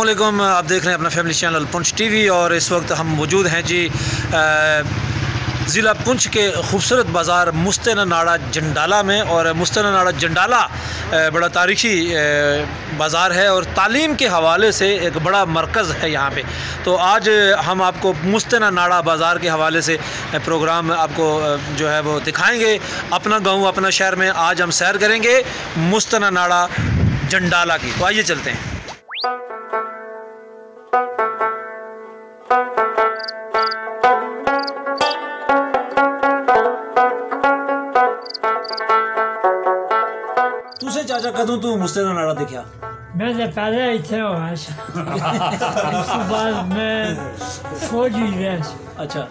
अस्सलामुअलैकुम। आप देख रहे हैं अपना फैमिली चैनल पुंछ टीवी और इस वक्त हम मौजूद हैं जी ज़िला पुंछ के खूबसूरत बाज़ार मुस्तना नाड़ा जंडाला में। और मुस्तना नाड़ा जंडाला बड़ा तारीख़ी बाज़ार है और तालीम के हवाले से एक बड़ा मरकज़ है यहाँ पे। तो आज हम आपको मुस्तना नाड़ा बाज़ार के हवाले से प्रोग्राम आपको जो है वो दिखाएंगे। अपना गाँव अपना शहर में आज हम सैर करेंगे मुस्तना नाड़ा जंडाला की। तो आइए चलते हैं। तुसे चाचा कदों तू मुस्तना नाड़ा देखा? मैं तो पहले इतने हुआ उसके बाद मैं फौजी रहा। अच्छा,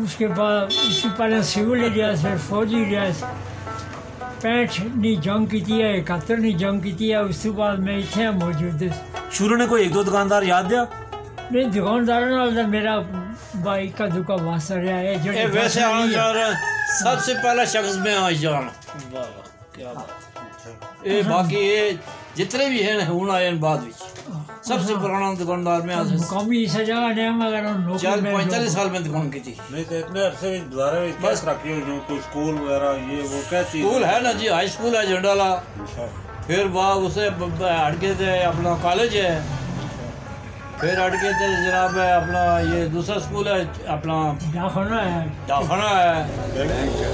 उसके बाद उससे पहले सिविल रहा, फिर फौजी रहा। 65 नी जंग की थी, 71 नी जंग की थी। उसके बाद मैं इतने मौजूद है। शुरू ने कोई एक दो दुकानदार याद दिया? नहीं, दुकानदारों नाल मेरा बाइक का दुका वास्ता रहा है जो वैसे सबसे पहला शख्स में आज जान। क्या बात। ये बाकी ये जितने भी हैं हुन आए बाद विच सबसे पुराना दुकानदार में आज मुकामी सजा ने मगर नौकरी में 45 साल में दुकान की थी। नहीं तो इतने अरसे में दोबारा बस रखी हो जो कोई स्कूल वगैरह ये वो क्या चीज? स्कूल है ना जी, हाई स्कूल है जंडाला। फिर बाद उसे हटके थे अपना कॉलेज है। फिर हटके थे जनाब है अपना ये दूसरा स्कूल है, अपना डाखाना है,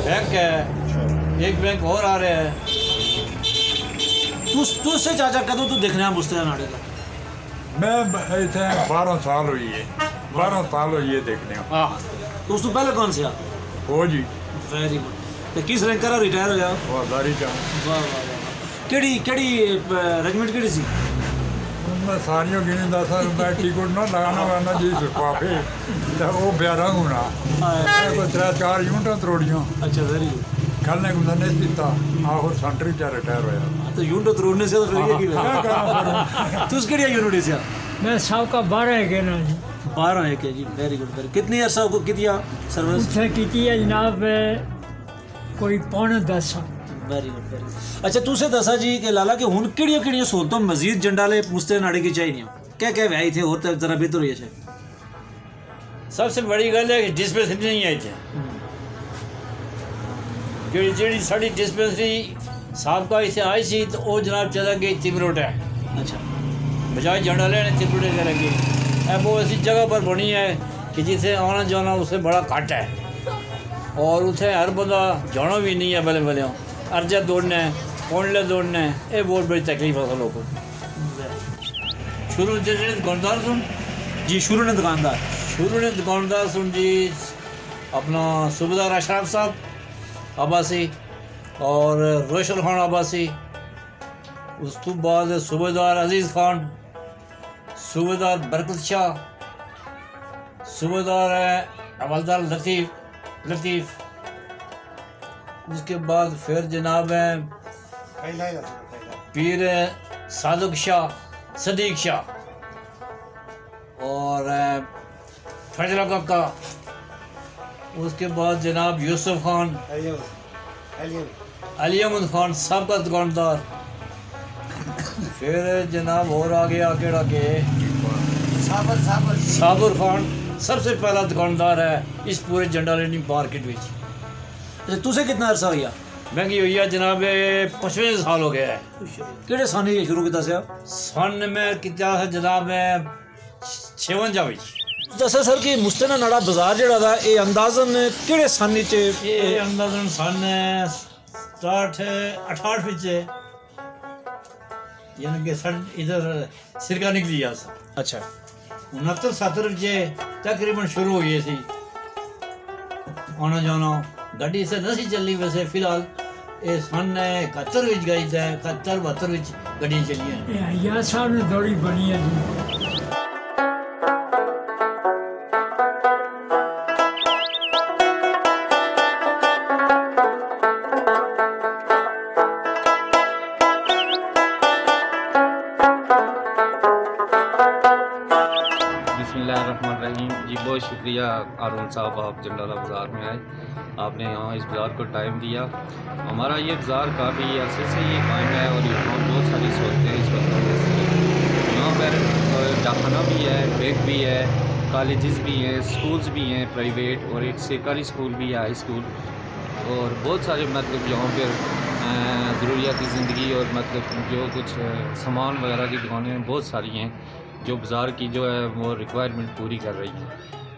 बैंक है, एक बैंक और आ रहे हैं। तुझसे चाचा कदों तू देखने मुस्तना नाड़े का? मैं इतने 12 साल हुई है, 12 साल हुई है देखने। हाँ, तो उससे पहले कौन से? हो जी वेरी गुड। तो किस रैंक करा रिटायर हो गया? हवलदारी का। वाह वाह वाह। केड़ी रेजिमेंट केड़ी सी? मैं सारियों गिनी दसा मैं टिकट ना लगाना वाना जी सुपाफे तो वो ब्यारा होना कोई 3-4 यूनिट त्रोड़ियों। अच्छा, वेरी गुड। कल ने कुछ नहीं पीता आखिर सेंटर चा रिटायर होया। तो यूनिट तोड़ने से तो फिर ये की तू उसके लिए यूनिट से? मैं सब का 12 है ना जी। 12 है क्या जी? Very good. वेरी कितनी अर्सा को कितिया सर्विस? उससे की है जनाब कोई 10 साल। Very good very good. अच्छा, तुसे दसा जी कि लाला के हुन किड़ियां किड़ियां सहूलतां मजीद जंडाले मुस्तना नाड़े की चाहिए? क्या क्या व्याई थे और जरा बेहतर हुई है? सबसे बड़ी गल है कि डिस्पेंसरी नहीं आई थी। जी साड़ी डिस्पेंसरी साहब का इसे आई सी तो वो जनाब चला गई तिमरोट है। अच्छा, बजाय जंडाले ने तिमरोटे चला गई। वो ऐसी जगह पर बनी है कि जिसे आना जाना उसे बड़ा घट है और उसे हर बंदा जाना भी नहीं है। भले भले अर्जा दौड़ना है, पौंडले दौड़ना है, ये बहुत बड़ी तकलीफ है लोगों को। शुरू दुकानदार सुन जी, शुरू ने दुकानदार सुन जी अपना सूबेदार अशरफ साहब अब्बासी और रोशन खान अब्बासी। उस तो बाद सूबेदार अजीज़ खान, सूबेदार बरकत शाह, सूबेदार हवलदार लतीफ़। उसके बाद फिर जनाब है पीर सदीक शाह और फजला काका। उसके बाद जनाब यूसुफ खान, अली अहमद खान साहब का दुकानदार। फिर जनाब और आगे आकेड़ा के साबर खान सबसे पहला दुकानदार है इस पूरे जंडाले मार्केट में। अच्छा, तुसे कितना अरसा हो गया? महंगी हुई है जनाब 55 साल हो गया है। केड़े सन ही शुरू किया से? सन में किया है जनाब 56 दसा सर कि मुस्तना नाड़ा बाजार जड़ा था ये अंदाजन केड़े सन च? ये अंदाजन सन 68 विच यानी कि सन इधर सिरका निकली जा। अच्छा, 69-70 विच तकरीबन शुरू हुई सी आना जाना। गड्डी से नहीं चली वैसे फिलहाल ये सन 71 विच गई है, 71-72 विच गड्डी चली है। या साहब ने दौड़ी बनी है जी। बिस्मिल्लाहिर्रहमानिर्रहीम। जी बहुत शुक्रिया हारून साहब, आप जंडाला बाज़ार में आए, आपने यहाँ इस बाज़ार को टाइम दिया। हमारा ये बाज़ार काफ़ी अरसे से ये कायम है और यहाँ बहुत सारी सहूलतें इस वक्त यहाँ पर डाकखाना भी है, बैंक भी है, कॉलेजेस भी हैं, स्कूल्स भी हैं प्राइवेट, और एक सरकारी स्कूल भी है, हाई स्कूल, और बहुत सारे मतलब यहाँ पर ज़रूरियाती ज़िंदगी और मतलब जो कुछ सामान वगैरह की दुकानें बहुत सारी हैं जो बाज़ार की जो है वो रिक्वायरमेंट पूरी कर रही हैं।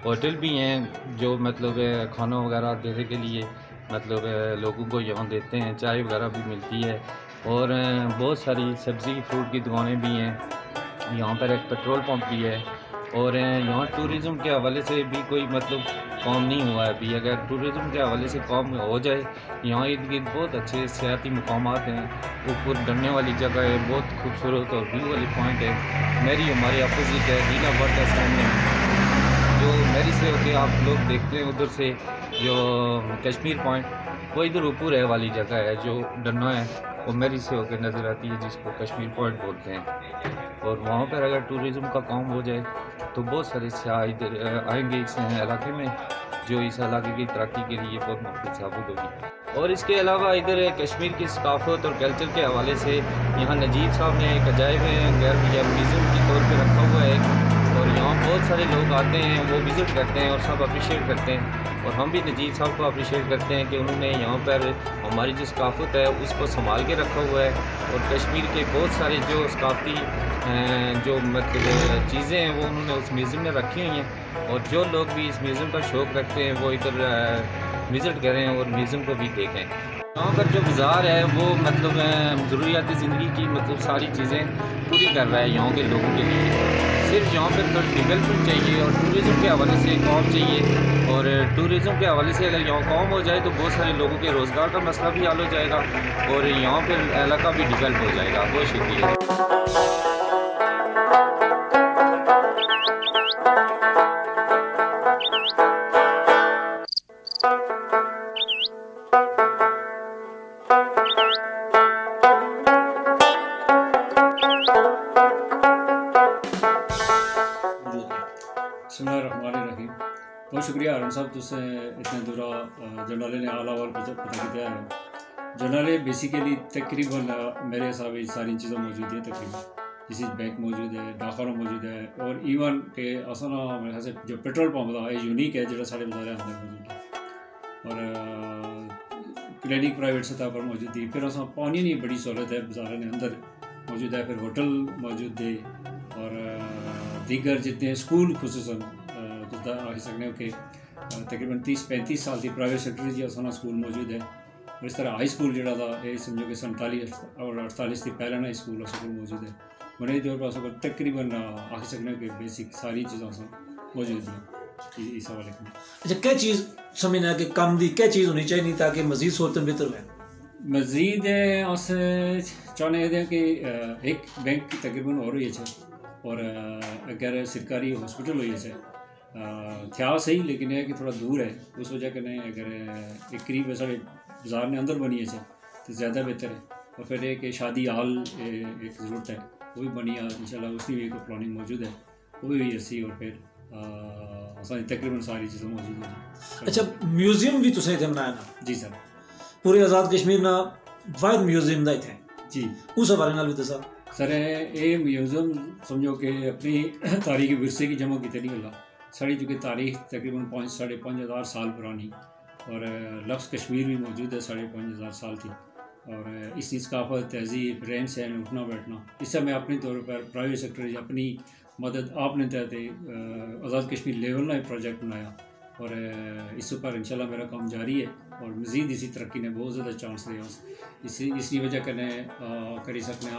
होटल भी हैं जो मतलब खाना वगैरह देने के लिए मतलब लोगों को यहाँ देते हैं, चाय वगैरह भी मिलती है, और बहुत सारी सब्ज़ी फ्रूट की दुकानें भी हैं। यहाँ पर एक पेट्रोल पंप भी है, और यहाँ टूरिज़म के हवाले से भी कोई मतलब काम नहीं हुआ है अभी। अगर टूरिज़म के हवाले से काम हो जाए, यहाँ इर्द गिर्द बहुत अच्छे सियाती मकामात हैं, ऊपर डरने वाली जगह है, बहुत खूबसूरत और व्यू वाली पॉइंट है। मेरी हमारे अपोजिट है नीला बट है सामने, जो मेरी से होके आप लोग देखते हैं उधर से जो कश्मीर पॉइंट, वो इधर ऊपर है वाली जगह है जो डन्ना है, वो मेरी से होकर नज़र आती है, जिसको कश्मीर पॉइंट बोलते हैं। और वहाँ पर अगर टूरिज़म का काम हो जाए तो बहुत सारे सयाह इधर आएंगे इस इलाके में, जो इस इलाके की तरक्की के लिए बहुत मुफीद साबित होगी। और इसके अलावा इधर कश्मीर की सकाफत और कल्चर के हवाले से यहाँ नजीब साहब ने एक अजायब गैर म्यूज़ियम के तौर पर रखा हुआ है, और यहाँ बहुत सारे लोग आते हैं, वो विज़िट करते हैं और सब अप्रिशिएट करते हैं। और हम भी नजीब साहब को अप्रिशिएट करते हैं कि उन्होंने यहाँ पर हमारी जो सकाफत है उसको संभाल के रखा हुआ है, और कश्मीर के बहुत सारे जो सकाफती जो मतलब चीज़ें हैं वो उन्होंने उस म्यूज़ियम में रखी हुई हैं। और जो लोग भी इस म्यूज़ियम का शौक़ रखते हैं वो इधर विज़िट करें और म्यूज़ियम को भी देखें। यहाँ पर जो बाज़ार है वो मतलब ज़रूरियाती ज़िंदगी की मतलब सारी चीज़ें पूरी कर रहा है यहाँ के लोगों के लिए। सिर्फ यहाँ पर थोड़ी डेवलपमेंट चाहिए और टूरिज़म के हवाले से काम चाहिए, और टूरिज़म के हवाले से अगर यहाँ काम हो जाए तो बहुत सारे लोगों के रोज़गार का मसला भी हल हो जाएगा, और यहाँ पर इलाका भी डेवलप हो जाएगा। बहुत शुक्रिया। बिस्मिल्लाहिर्रहमानिर्रहीम। बहुत शुक्रिया हारून साहब, तुसें इतने दूरा जर्नैली ने आला वाल पता किया है। जर्नैली बेसिकली तकरीबन मेरे हिसाब से सारी चीज़ें मौजूद हैं, तकरीबन जिस बैंक मौजूद है, डाकखाना मौजूद है, और ईवन के असना मेरे ख्याल से जो पेट्रोल पंप था ये यूनिक है जो सारे बाजार अंदर मौजूद है, और क्लिनिक प्राइवेट सतह पर मौजूद है। फिर अस पानी की बड़ी सहूलत है बाजार के अंदर मौजूद है, फिर होटल मौजूद है, और दीगर जितने स्कूल खुसूसन आखी सकने कि तकरीबन 30-35 साल की प्राइवेट सेक्टर जी असाना स्कूल मौजूद है। और इस तरह हाई स्कूल जोड़ा था ये समझो कि 47 और 48 की पहले ना स्कूल मौजूद है। बने तौर पर तकरीबन आखी सकने कि बेसिक सारी चीज़ें मौजूद हैं इस हवाले में। अच्छा, क्या चीज़ समझना कि कम दी क्या चीज़ होनी चाहिए ताकि मज़ीद सूरत बेहतर हो? मज़ीद अस चाहने हैं कि एक बैंक तकरीबन और हुई है, और अगर सरकारी हॉस्पिटल हुई है क्या सही, लेकिन यह कि थोड़ा दूर है, उस वजह के अगर एक करीब साढ़े बाजार ने अंदर बनी है तो ज़्यादा बेहतर है। और फिर एक शादी हाल एक ज़रूरत है, वो भी बनी है इंशाल्लाह, उसकी भी एक प्लानिंग मौजूद है, वो भी हुई ऐसी। और फिर तकरीबन सारी चीज़ें मौजूद हैं। अच्छा, म्यूजियम भी तुसें इत्थे बनाया ना? जी सर, पूरे आज़ाद कश्मीर ना वाहिद म्यूजियम दा इत्थे जी, उस हवाले नाल भी दसा सर। ये म्यूजियम समझो कि अपनी तारीखी विरसे की जमा की नहीं गला साड़ी, चूँकि तारीख तकरीबन 5-5.5 साल पुरानी, और लफ्ज़ कश्मीर भी मौजूद है 5.5 साल थी, और इसकी सकाफत, तहजीब, रहन सहन, उठना बैठना, इससे मैं अपने तौर पर प्राइवेट सेक्टर अपनी मदद आपने तहत आज़ाद कश्मीर लेवल ना प्रोजेक्ट बनाया, और इस पर इंशाल्लाह मेरा काम जारी है, और मज़ीद इसी तरक्की ने बहुत ज़्यादा चांस दिया। इसी वजह कने करी सकने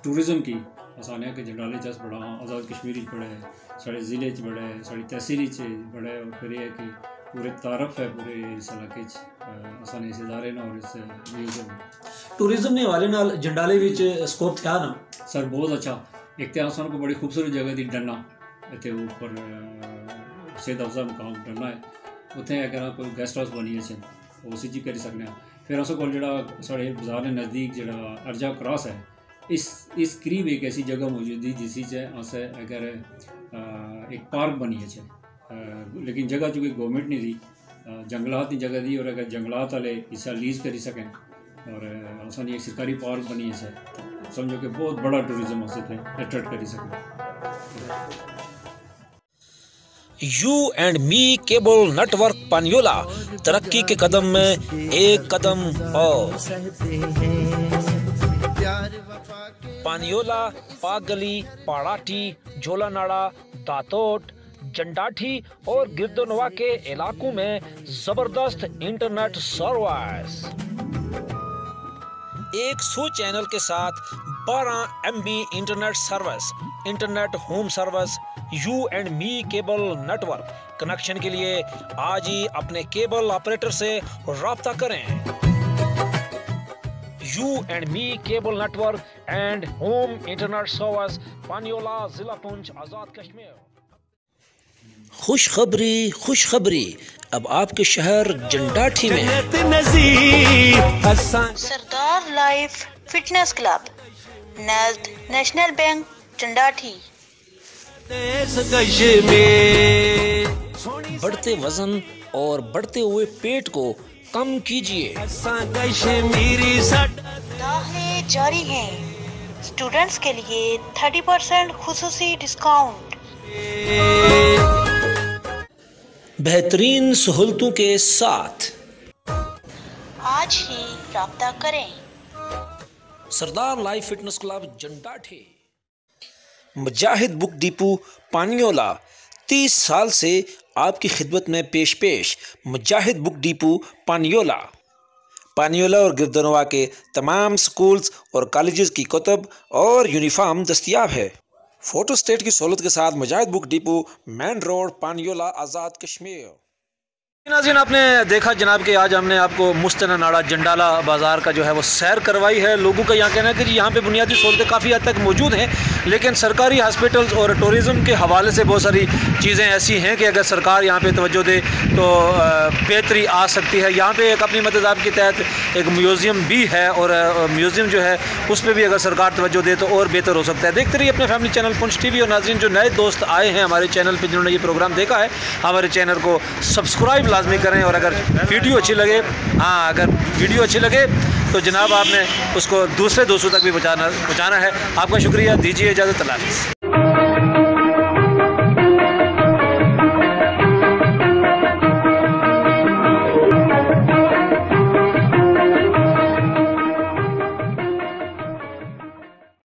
टूरिज़म की आसानियाँ के जंडाले जस बड़ा आज़ाद कश्मीर बड़ा है, साढ़े ज़िले बड़ा है, साड़ी तहसील बड़ा है, और फिर यह कि पूरे तारफ़ है पूरे इस इलाके आसानी हिस्सेदार ना। और इस म्यूजियम टूरिज़म के हवाले नाल जंडाले विच स्कोप था ना सर, बहुत अच्छा। एक तो आसान को बड़ी खूबसूरत जगह थी डन्ना, इतने ऊपर सेहत अफजा मुकाम डन्ना है, उत्थे अगर कोई गेस्ट हाउस बनी है उसी चीज़ करी सकने। फिर अस को साढ़े बाजार के नज़दीक जो अर्जा क्रॉस है, इस करीब एक ऐसी जगह मौजूद है जिस अस अगर एक पार्क बनी है, लेकिन जगह चूँकि गवर्नमेंट नहीं दी, जंगलात की जगह दी, और अगर जंगलात वाले हिस्सा लीज करी सकें, और असानी एक सरकारी पार्क बनी है समझो कि बहुत बड़ा टूरिज्म से थे अट्रैक्ट कर सकें। U&Me केबल नेटवर्क पानियोला तरक्की के कदम में एक कदम और। पानियोला, पागली, पाड़ाटी, झोलानाड़ा, दातोट, जंडाठी और गिरदोनवा के इलाकों में जबरदस्त इंटरनेट सर्विस। 100 चैनल के साथ 12 MB internet service, internet home service. U&Me cable network connection के लिए आज ही अपने केबल ऑपरेटर से राब्ता करें। U&Me cable network and home internet service, Paniyola, जिला पुंछ, आज़ाद कश्मीर। खुशखबरी अब आपके शहर जंडाठी में Sardar life fitness club, national bank, Jandathi. बढ़ते वजन और बढ़ते हुए पेट को कम कीजिए। दाखिले जारी हैं, स्टूडेंट्स के लिए 30% खुसूसी डिस्काउंट। बेहतरीन सहूलतों के साथ आज ही राब्ता करें। सरदार लाइफ फिटनेस क्लब, जंडाठी। मुजाहिद बुक डिपो, पानियोला 30 साल से आपकी खिदमत में पेश मुजाहिद बुक डिपो, पानियोला और गिरदनवा के तमाम स्कूल्स और कॉलेजेस की कुतुब और यूनिफॉर्म दस्तयाब है। फोटो स्टेट की सहूलत के साथ मुजाहिद book depot, main road, पानियोला, Azad Kashmir. नाज़रीन, आपने देखा जनाब कि आज हमने आपको मुस्तना नाड़ा जंडाला बाज़ार का जो है वो सैर करवाई है। लोगों का यहाँ कहना है कि जी यहाँ पे बुनियादी सहूलतें काफ़ी हद तक मौजूद हैं, लेकिन सरकारी हॉस्पिटल्स और टूरिज़म के हवाले से बहुत सारी चीज़ें ऐसी हैं कि अगर सरकार यहाँ पे तवज्जो दे तो बेहतरी आ सकती है। यहाँ पे एक अपनी मदद आपके तहत एक म्यूज़ियम भी है और म्यूज़ियम जो है उस पर भी अगर सरकार तवज्जो दे तो और बेहतर हो सकता है। देखते रहिए अपने फैमिली चैनल पुंछ TV। और नाज़रीन, जो नए दोस्त आए हैं हमारे चैनल पर, जिन्होंने ये प्रोग्राम देखा है, हमारे चैनल को सब्सक्राइब लाजमी करें। और अगर वीडियो अच्छी लगे तो जनाब आपने उसको दूसरे दोस्तों तक भी पहुँचाना है। आपका शुक्रिया, दीजिए इजाज़त। अल्लाह हाफ़िज़।